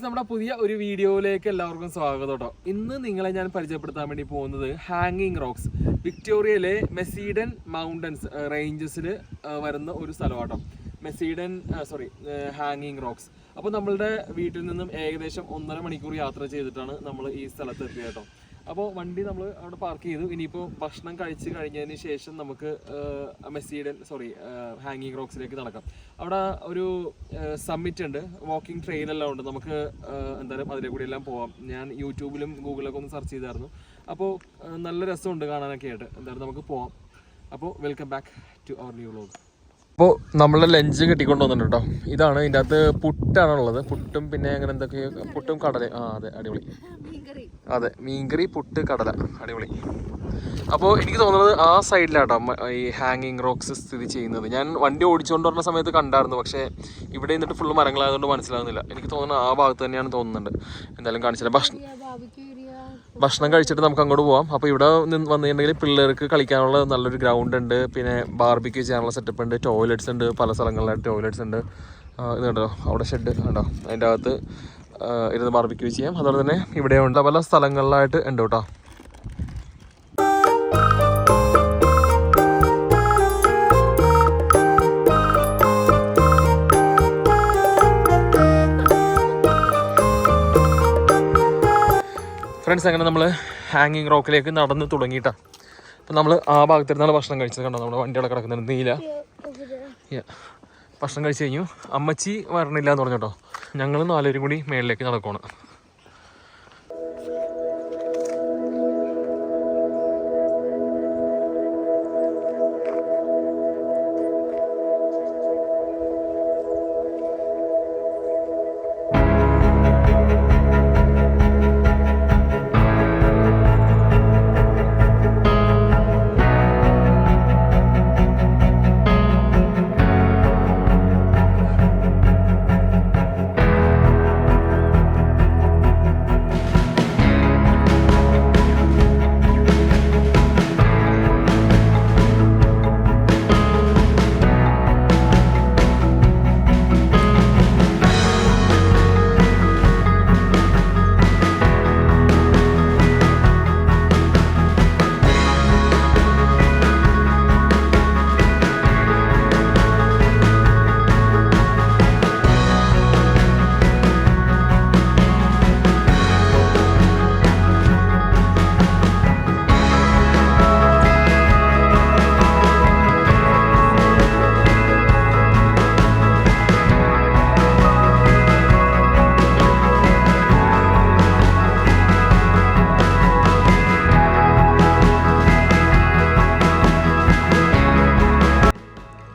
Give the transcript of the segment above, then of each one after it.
Friends, നമ്മുടെ പുതിയ ഒരു വീഡിയോയിലേക്ക് എല്ലാവർക്കും സ്വാഗതം കേട്ടോ. ഇന്ന് നിങ്ങളെ ഞാൻ പരിചയപ്പെടുത്താൻ വേണ്ടി പോകുന്നത് ഹാങ്ങിങ് റോക്സ്, വിക്ടോറിയയിലെ മെസീഡൻ മൗണ്ടൻസ് റേഞ്ചസിൽ വരുന്ന ഒരു സ്ഥലമാട്ടോ. ഹാങ്ങിങ് റോക്സ്. അപ്പോൾ നമ്മളുടെ വീട്ടിൽ നിന്നും ഏകദേശം 1.5 മണിക്കൂർ യാത്ര ചെയ്തിട്ടാണ് നമ്മൾ ഈ സ്ഥലത്ത് എത്തിയത് കേട്ടോ. അപ്പോൾ വണ്ടി നമ്മൾ അവിടെ പാർക്ക് ചെയ്തു. ഇനിയിപ്പോൾ ഭക്ഷണം കഴിച്ച് കഴിഞ്ഞതിന് ശേഷം നമുക്ക് ഹാങ്ങിങ് റോക്സിലേക്ക് നടക്കാം. അവിടെ ഒരു സമ്മിറ്റ് ഉണ്ട്, വാക്കിംഗ് ട്രെയിലെല്ലാം ഉണ്ട്. നമുക്ക് എന്തായാലും അതിലെ കൂടി എല്ലാം പോവാം. ഞാൻ യൂട്യൂബിലും ഗൂഗിളൊക്കെ ഒന്ന് സെർച്ച് ചെയ്തായിരുന്നു. അപ്പോൾ നല്ല രസമുണ്ട് കാണാനൊക്കെ ആയിട്ട്. എന്തായാലും നമുക്ക് പോവാം. അപ്പോൾ welcome back to our new vlog. അപ്പോൾ നമ്മളുടെ ലഞ്ച് കിട്ടിക്കൊണ്ട് വന്നിട്ടുണ്ട് കേട്ടോ. ഇതാണ് ഇതിൻ്റെ അകത്ത് പുട്ടാണുള്ളത്. പുട്ടും പിന്നെ അങ്ങനെ എന്തൊക്കെയോ, പുട്ടും കടല. അതെ, അടിപൊളി. അതെ, മീൻകറി, പുട്ട്, കടല, അടിപൊളി. അപ്പോൾ എനിക്ക് തോന്നുന്നത് ആ സൈഡിലാട്ടോ ഈ ഹാങ്ങിങ് റോക്സ് സ്ഥിതി ചെയ്യുന്നത്. ഞാൻ വണ്ടി ഓടിച്ചുകൊണ്ട് വരുന്ന സമയത്ത് കണ്ടായിരുന്നു, പക്ഷേ ഇവിടെ നിന്നിട്ട് ഫുള്ള് മരങ്ങളായതുകൊണ്ട് മനസ്സിലാകുന്നില്ല. എനിക്ക് തോന്നുന്നത് ആ ഭാഗത്ത് തന്നെയാണ് തോന്നുന്നുണ്ട്. എന്തായാലും കാണിച്ചില്ല. ഭക്ഷണം കഴിച്ചിട്ട് നമുക്ക് അങ്ങോട്ട് പോവാം. അപ്പോൾ ഇവിടെ വന്നിട്ടുണ്ടെങ്കിൽ പിള്ളേർക്ക് കളിക്കാനുള്ള നല്ലൊരു ഗ്രൗണ്ട് ഉണ്ട്, പിന്നെ ബാർബിക്യൂ ചെയ്യാനുള്ള സെറ്റപ്പ് ഉണ്ട്, ടോയ്ലറ്റ്സ് ഉണ്ട്, പല സ്ഥലങ്ങളിലായിട്ട് ടോയ്ലറ്റ്സ് ഉണ്ട്. ഇത് കണ്ടോ, അവിടെ ഷെഡ് കണ്ടോ, അതിൻ്റെ അകത്ത് ഇരുന്ന് ബാർബിക്യൂ ചെയ്യാം. അതുപോലെ തന്നെ ഇവിടെ ഉണ്ട്, പല സ്ഥലങ്ങളിലായിട്ട് ഉണ്ട് കേട്ടോ. ഫ്രണ്ട്സ്, അങ്ങനെ നമ്മൾ ഹാങ്ങിങ് റോക്കിലേക്ക് നടന്ന് തുടങ്ങിയിട്ടാണ്. അപ്പം നമ്മൾ ആ ഭാഗത്തിരുന്നാണ് ഭക്ഷണം കഴിച്ചത്. കണ്ടോ, നമ്മുടെ വണ്ടിയുടെ കിടക്കുന്നുണ്ട് നീല. ഭക്ഷണം കഴിച്ച് കഴിഞ്ഞു. അമ്മച്ചി വരണില്ല എന്ന് പറഞ്ഞു കേട്ടോ. ഞങ്ങൾ 4 പേരും കൂടി മേളിലേക്ക് നടക്കുകയാണ്.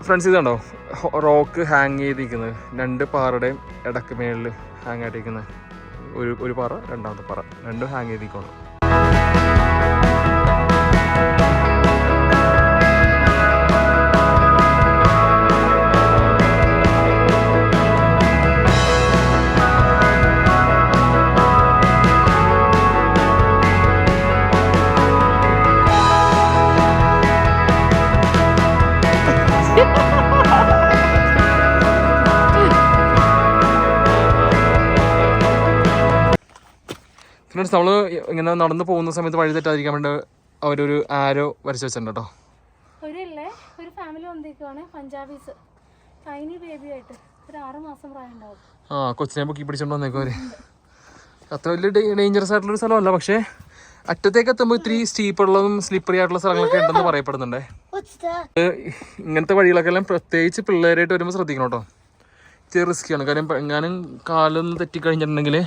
ഫ്രണ്ട്സ്, ഇതുണ്ടോ റോക്ക് ഹാങ് ചെയ്തിരിക്കുന്നത്. 2 പാറയുടെയും ഇടക്ക് മേളിൽ ഹാങ് ആയിട്ടിരിക്കുന്നത്. ഒരു പാറ, രണ്ടാമത്തെ പാറ, രണ്ടും ഹാങ് ചെയ്തിരിക്കണം. ഫ്രണ്ട്സ്, നമ്മൾ ഇങ്ങനെ നടന്നു പോകുന്ന സമയത്ത് വഴി തെറ്റാതിരിക്കാൻ വേണ്ടി അവരൊരു ആരോ വരച്ച് വെച്ചിട്ടുണ്ട് കേട്ടോ. ഒരു ഫാമിലി വന്നേക്കുവാണ്, പഞ്ചാബീസ്, ടൈനി ബേബി ആയിട്ട്, ഒരു 6 മാസം പ്രായം ഉണ്ടാവും. കൊച്ചിനെ പൊക്കി പിടിച്ചോണ്ട് വന്നേക്കും അവര്. അത്ര വലിയ ഡേഞ്ചറസ് ആയിട്ടുള്ളൊരു സ്ഥലമല്ല, പക്ഷേ അറ്റത്തേക്ക് എത്തുമ്പോൾ ഇത്തിരി സ്റ്റീപ്പുള്ളതും സ്ലിപ്പറി ആയിട്ടുള്ള സ്ഥലങ്ങളൊക്കെ ഉണ്ടെന്ന് പറയപ്പെടുന്നുണ്ടേ. ഇങ്ങനത്തെ വഴികളൊക്കെ എല്ലാം പ്രത്യേകിച്ച് പിള്ളേരായിട്ട് വരുമ്പോൾ ശ്രദ്ധിക്കണം കേട്ടോ. ഇത്തിരി റിസ്ക്കിയാണ്. കാര്യം എങ്ങാനും കാലൊന്ന് തെറ്റിക്കഴിഞ്ഞിട്ടുണ്ടെങ്കിൽ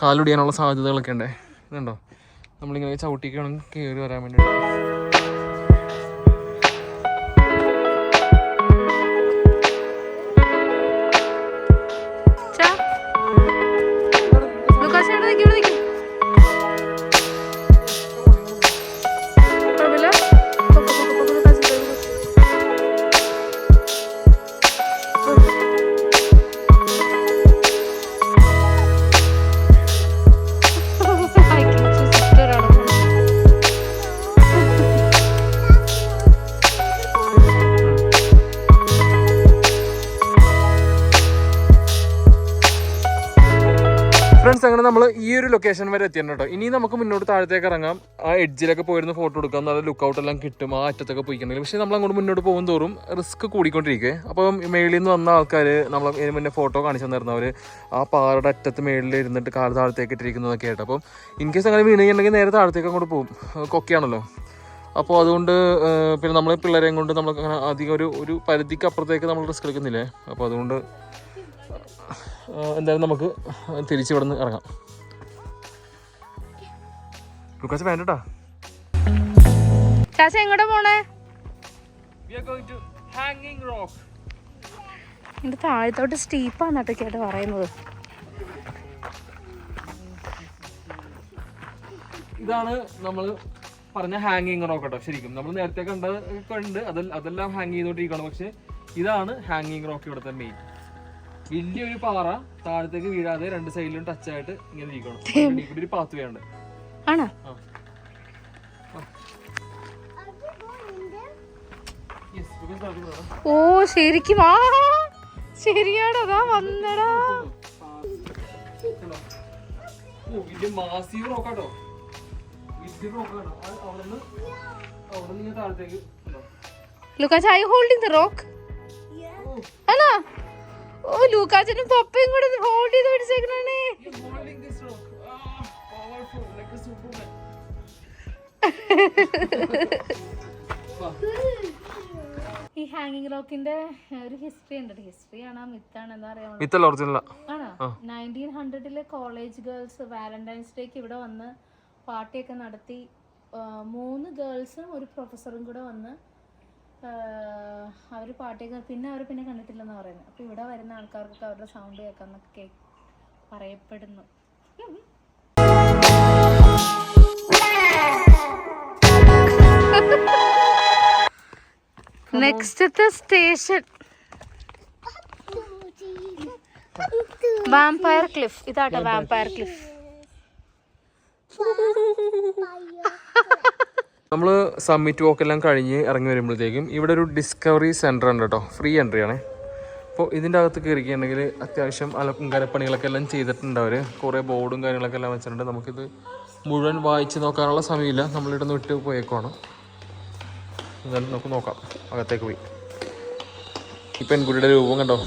കാലൊടിയാനുള്ള സാധ്യതകളൊക്കെ ഉണ്ടേ. ഇതുണ്ടോ, നമ്മളിങ്ങനെ ചവിട്ടിക്കാണെങ്കിൽ കയറി വരാൻ വേണ്ടിയിട്ട്. നമ്മൾ ഈ ഒരു ലൊക്കേഷൻ വരെ എത്തിയാണ് കേട്ടോ. ഇനി നമുക്ക് മുന്നോട്ട് താഴത്തേക്ക് ഇറങ്ങാം. ആ എഡ്ജിലൊക്കെ പോയിരുന്ന ഫോട്ടോ എടുക്കാം, നല്ല ലുക്ക് ഔട്ട് എല്ലാം കിട്ടും ആ അറ്റത്തൊക്കെ പോയിക്കുണ്ടെങ്കിൽ. പക്ഷേ നമ്മൾ അങ്ങോട്ട് മുന്നോട്ട് പോകും തോറും റിസ്ക് കൂടിക്കൊണ്ടിരിക്കുക. അപ്പം മേളിൽ നിന്ന് വന്ന ആൾക്കാർ നമ്മൾ ഇതിന് മുന്നേ ഫോട്ടോ കാണിച്ചു തന്നിരുന്നവർ ആ പാറയുടെ അറ്റത്ത് മേളിൽ ഇരുന്നിട്ട് കാല് താഴത്തേക്ക് ഇട്ടിരിക്കുന്നതൊക്കെ ആയിട്ട്. അപ്പം ഇൻ കേസ് അങ്ങനെ വീണിട്ടുണ്ടെങ്കിൽ നേരെ താഴത്തേക്ക് അങ്ങോട്ട് പോകും, കൊക്കയാണല്ലോ. അപ്പോൾ അതുകൊണ്ട് പിന്നെ നമ്മൾ പിള്ളേരെയും കൊണ്ട് നമ്മൾ അങ്ങനെ അധികം ഒരു പരിധിക്ക് അപ്പുറത്തേക്ക് നമ്മൾ റിസ്ക് എടുക്കുന്നില്ലേ. അപ്പോൾ അതുകൊണ്ട് എന്തായാലും നമുക്ക് തിരിച്ച് ഇവിടെ നിന്ന് ഇറങ്ങാം. ലുക്കാസ് വേണ്ടട്ടാ. എങ്ങോട്ടാ പോണേ? എന്റെ താഴത്തോട്ട് സ്റ്റീപ്പാന്ന് കേട്ടോ പറയുന്നത്. ഇതാണ് നമ്മൾ പറഞ്ഞ ഹാങ്ങിങ് റോക്ക് കേട്ടോ. ശരിക്കും നമ്മൾ നേരത്തെ കണ്ട് അതെല്ലാം ഹാങ് ചെയ്തോണ്ടിരിക്കണം. പക്ഷെ ഇതാണ് ഹാങ്ങിങ് റോക്ക് ഇവിടുത്തെ മെയിൻ. വലിയൊരു പാറ താഴത്തേക്ക് വീഴാതെ രണ്ട് സൈഡിലും ടച്ച് ആയിട്ട് ഇങ്ങനെ ഇരിക്കണം. ഒരു പാത്ത് വേണ്ട. ആണോ? ഓ ശരിക്കും ആ ശരിയാടോ, അതാ വന്നടാ. മാസീവ് റോക്കാട്ടോ. Lucas, are you holding the rock? അല്ല, ഓ ലൂക്കാച്ചനും പപ്പയും കൂടെ ഹോൾഡ് ചെയ്ത് പിടിച്ചേക്കണേ. ഈ ഹാങ്ങിങ് റോക്കിന്റെ ഒരു ഹിസ്റ്ററി ഉണ്ട്. ഹിസ്റ്ററി ആണോ മിത്താണ് എന്താ അറിയാമോ? ആണോ? 1900 കോളേജ് ഗേൾസ് വാലന്റൈൻസ് ഡേക്ക് ഇവിടെ വന്ന് പാർട്ടിയൊക്കെ നടത്തി. 3 ഗേൾസും ഒരു പ്രൊഫസറും കൂടെ വന്ന് അവർ പാർട്ടിയൊക്കെ പിന്നെ കണ്ടിട്ടില്ലെന്ന് പറയുന്നത്. അപ്പോൾ ഇവിടെ വരുന്ന ആൾക്കാർക്കൊക്കെ അവരുടെ സൗണ്ട് കേൾക്കാന്നൊക്കെ പറയപ്പെടുന്നു. നെക്സ്റ്റത്തെ സ്റ്റേഷൻ വാമ്പയർ ക്ലിഫ്. ഇതാട്ടോ വാമ്പയർ ക്ലിഫ്. നമ്മൾ സമ്മിറ്റ് വോക്കെല്ലാം കഴിഞ്ഞ് ഇറങ്ങി വരുമ്പോഴത്തേക്കും ഇവിടെ ഒരു ഡിസ്കവറി സെൻറ്റർ ഉണ്ട് കേട്ടോ. ഫ്രീ എൻട്രി ആണ്. അപ്പോൾ ഇതിൻ്റെ അകത്ത് കയറിക്കുകയാണെങ്കിൽ അത്യാവശ്യം അലങ്കാരപ്പണികളൊക്കെ എല്ലാം ചെയ്തിട്ടുണ്ട് അവർ. കുറേ ബോർഡും കാര്യങ്ങളൊക്കെ എല്ലാം വെച്ചിട്ടുണ്ട്. നമുക്കിത് മുഴുവൻ വായിച്ച് നോക്കാനുള്ള സമയമില്ല, നമ്മളിവിടെ നിന്ന് വിട്ട് പോയേക്കുവാണ്. എന്നാലും നമുക്ക് നോക്കാം. അകത്തേക്ക് പോയി ഈ പെൺകുട്ടിയുടെ രൂപം കണ്ടോ.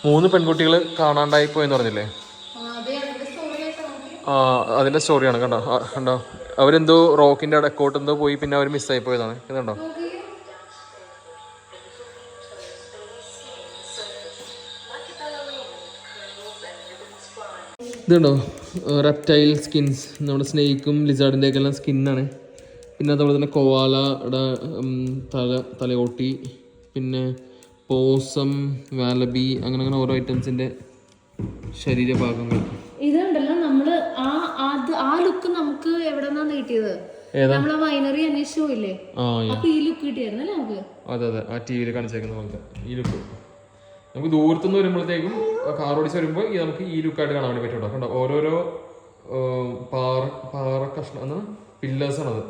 3 പെൺകുട്ടികൾ കാണാണ്ടായി പോയെന്ന് പറഞ്ഞില്ലേ, അതിൻ്റെ സ്റ്റോറിയാണ്. കണ്ടോ അവരെന്തോ റോക്കിൻ്റെ അടക്കോട്ട് എന്തോ പോയി, പിന്നെ അവർ മിസ്സായി പോയതാണ്. ഇതുണ്ടോ? ഇതുണ്ടോ റെപ്റ്റൈൽ സ്കിൻസ്, നമ്മുടെ സ്നേക്കും ലിസാർഡിൻ്റെ ഒക്കെ എല്ലാം സ്കിന്നാണ്. പിന്നെ അതുപോലെ തന്നെ കോവാലയുടെ തലയോട്ടി, പിന്നെ പോസം, വാലബി, അങ്ങനെ ഓരോ ഐറ്റംസിൻ്റെ ശരീരഭാഗങ്ങൾ. ഇതുണ്ടല്ലോ നമ്മള് ആ ലുക്ക് നമുക്ക് എവിടെന്നാണ് കിട്ടിയത്? നമ്മളെ വൈനറി അന്വേഷിച്ചില്ലേ, അപ്പൊ ഈ ലുക്ക് കിട്ടിയായിരുന്നല്ലേ നമുക്ക്? അതെ ആ ടിവിയിൽ കാണിച്ചേക്കുന്ന പോലത്തെ ഈ ലുക്ക് നമുക്ക് ദൂരത്തുനിന്ന് വരുമ്പോഴത്തേക്കും കാർ ഓടിച്ച് വരുമ്പോൾ നമുക്ക് ഈ ലുക്കായിട്ട് കാണാൻ വേണ്ടി പറ്റും. കണ്ടോ ഓരോരോ പാറ കഷ്ണം എന്നാ പില്ലേഴ്സ് ആണത്.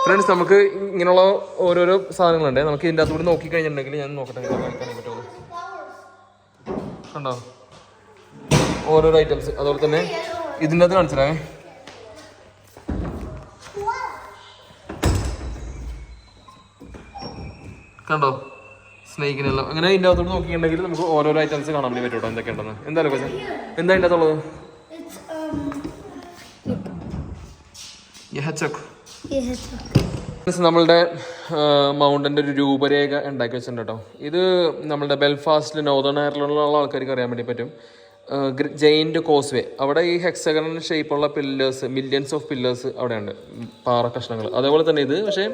ഫ്രണ്ട്സ്, നമുക്ക് ഇങ്ങനെയുള്ള ഓരോരോ സാധനങ്ങളുണ്ട്. നമുക്ക് ഇതിൻ്റെ അകത്തൂടെ നോക്കി കഴിഞ്ഞിട്ടുണ്ടെങ്കിൽ ഞാൻ നോക്കട്ടെ കാണിക്കാൻ പറ്റുമോ. കണ്ടോ ഓരോരോ ഐറ്റംസ്. അതുപോലെ തന്നെ ഇതിൻ്റെ അകത്ത് കാണിച്ചേ കണ്ടോ സ്നേഹിക്കിനെല്ലാം. അങ്ങനെ ഇതിൻ്റെ അകത്തോട് നോക്കിയിട്ടുണ്ടെങ്കിൽ നമുക്ക് ഓരോരോ ഐറ്റംസ് കാണാൻ വേണ്ടി പറ്റുമോ എന്തൊക്കെയുണ്ടെന്ന്. എന്തായാലും കൊച്ചേ എന്താ ഇതിൻ്റെ അകത്തുള്ളത്? നമ്മളുടെ മൗണ്ടൻ്റെ ഒരു രൂപരേഖ ഉണ്ടാക്കി വെച്ചിട്ടുണ്ട് കേട്ടോ. ഇത് നമ്മളുടെ ബെൽഫാസ്റ്റിൽ നോർത്തേൺ അയർലൻഡിലുള്ള ആൾക്കാർക്ക് അറിയാൻ വേണ്ടി പറ്റും. ജെയിൻറ്റ് കോസ്വേ, അവിടെ ഈ ഹെക്സഗൺ ഷേപ്പുള്ള പില്ലേഴ്സ്, മില്യൺസ് ഓഫ് പില്ലേഴ്സ് അവിടെയുണ്ട്, പാറ കഷ്ണങ്ങൾ. അതേപോലെ തന്നെ ഇത് പക്ഷേ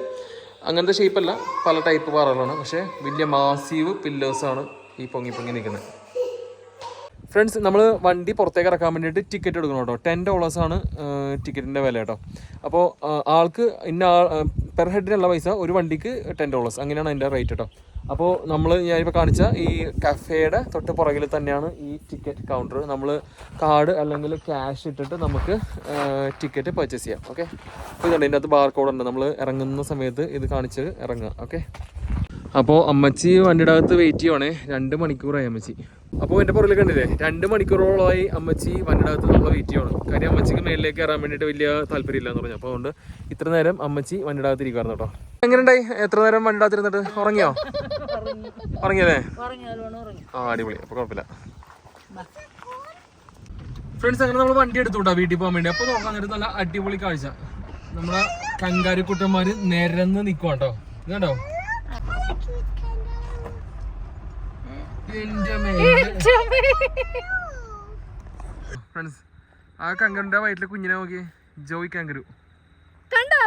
അങ്ങനത്തെ ഷേപ്പല്ല, പല ടൈപ്പ് പാറകളാണ്. പക്ഷേ വലിയ മാസീവ് പില്ലേഴ്സാണ് ഈ പൊങ്ങി നിൽക്കുന്നത്. ഫ്രണ്ട്സ്, നമ്മൾ വണ്ടി പുറത്തേക്ക് ഇറക്കാൻ വേണ്ടിയിട്ട് ടിക്കറ്റ് എടുക്കണം കേട്ടോ. $10 ടിക്കറ്റിൻ്റെ വില കേട്ടോ. അപ്പോൾ ആൾക്ക് പെർ ഹെഡിനുള്ള പൈസ, ഒരു വണ്ടിക്ക് $10, അങ്ങനെയാണ് അതിൻ്റെ റേറ്റ് കേട്ടോ. അപ്പോൾ ഞാനിപ്പോൾ കാണിച്ച ഈ കഫേയുടെ തൊട്ട് പുറകിൽ തന്നെയാണ് ഈ ടിക്കറ്റ് കൗണ്ടർ. നമ്മൾ കാർഡ് അല്ലെങ്കിൽ ക്യാഷ് ഇട്ടിട്ട് നമുക്ക് ടിക്കറ്റ് പർച്ചേസ് ചെയ്യാം. ഓക്കെ, അപ്പോൾ ഇതുണ്ട്, ഇതിൻ്റെ അകത്ത് ബാർ കോഡ് ഉണ്ട്. നമ്മൾ ഇറങ്ങുന്ന സമയത്ത് ഇത് കാണിച്ച് ഇറങ്ങുക. ഓക്കെ, അപ്പോൾ അമ്മച്ചി വണ്ടിയുടെ അകത്ത് വെയിറ്റ് ചെയ്യുവാണേ. 2 മണിക്കൂറായി അമ്മച്ചി. അപ്പോൾ എൻ്റെ പുറകിൽ കണ്ടില്ലേ, 2 മണിക്കൂറോളമായി അമ്മച്ചി വണ്ടിയുടെ അകത്ത് നമ്മൾ വെയിറ്റ് ചെയ്യണം. കാര്യം അമ്മച്ചിക്ക് മേലിലേക്ക് കയറാൻ വേണ്ടിയിട്ട് വലിയ താല്പര്യമില്ല എന്ന് പറഞ്ഞു. അപ്പോൾ അതുകൊണ്ട് ഇത്ര നേരം അമ്മച്ചി വണ്ടിയുടെ അകത്ത് ഇരിക്കുവായിരുന്നു കേട്ടോ. എങ്ങനെയുണ്ടായി? എത്ര നേരം വണ്ടിയുടെ അകത്ത് ഇരുന്നിട്ട്? ഉറങ്ങിയോ? ഉറങ്ങിയല്ലേ? ആ അടിപൊളി. അപ്പോൾ കുഴപ്പമില്ല. ഫ്രണ്ട്സ്, അങ്ങനെ നമ്മൾ വണ്ടി എടുത്തു കേട്ടോ വീട്ടിൽ പോകാൻ വേണ്ടി. അപ്പോൾ നോക്കാൻ നേരം നല്ല അടിപൊളി കാഴ്ച. നമ്മളെ കങ്കാരുക്കുട്ടന്മാർ നിരന്ന് നിൽക്കുക കേട്ടോ. ഇതുണ്ടോ? ഫ്രണ്ട്സ്, ആ കങ്കറിന്റെ വയറ്റിലെ കുഞ്ഞിനെ നോക്കി. ജോയ് കാങ്കരു കണ്ടോ?